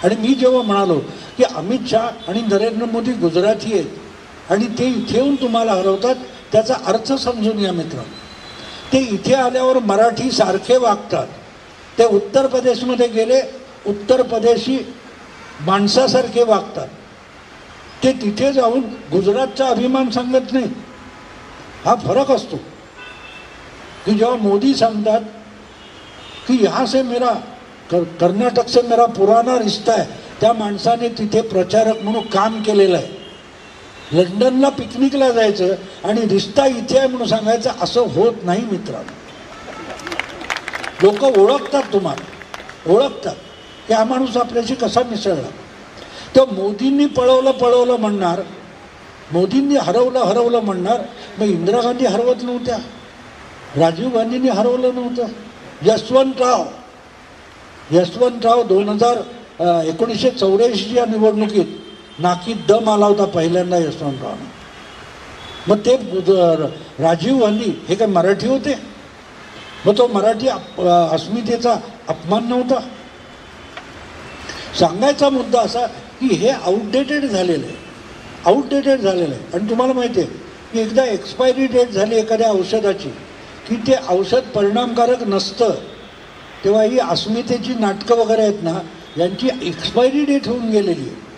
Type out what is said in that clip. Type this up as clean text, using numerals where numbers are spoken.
आणि मी जेव्हा म्हणालो की अमित शहा आणि नरेंद्र मोदी गुजराती आहेत आणि ते इथे येऊन तुम्हाला हरवतात, त्याचा अर्थ समजून या मित्रांनो. ते इथे आल्यावर मराठी सारखे वागतात. ते उत्तर प्रदेशमध्ये गेले, उत्तर प्रदेशी माणसासारखे वागतात. ते तिथे जाऊन गुजरातचा अभिमान सांगत नाही. हा फरक असतो की जेव्हा मोदी सांगतात की यहाँ से मेरा कर्नाटक से मेरा पुराना रिश्ता है, त्या माणसाने तिथे प्रचारक म्हणून काम केलेलं आहे. लंडनला पिकनिकला जायचं आणि रिश्ता इथे आहे म्हणून सांगायचं, असं होत नाही मित्रांनो. लोक ओळखतात, तुम्हाला ओळखतात की हा माणूस आपल्याशी कसा मिसळला. तर मोदींनी पळवलं म्हणणार, मोदींनी हरवलं म्हणणार. मग इंदिरा गांधी हरवत नव्हत्या, राजीव गांधींनी हरवलं नव्हतं. यशवंतराव 1984 निवडणुकीत नाकीत दम आला होता पहिल्यांदा यशवंतरावने. मग ते राजीव गांधी हे काय मराठी होते? मग तो मराठी अस्मितेचा अपमान नव्हता. सांगायचा मुद्दा असा की हे आउटडेटेड झालेलं आहे. आणि तुम्हाला माहिती आहे की एकदा एक्सपायरी डेट झाली एखाद्या औषधाची की ते औषध परिणामकारक नसतं, तेव्हा ही अस्मितेची नाटकं वगैरे आहेत ना, यांची एक्सपायरी डेट होऊन गेलेली आहे.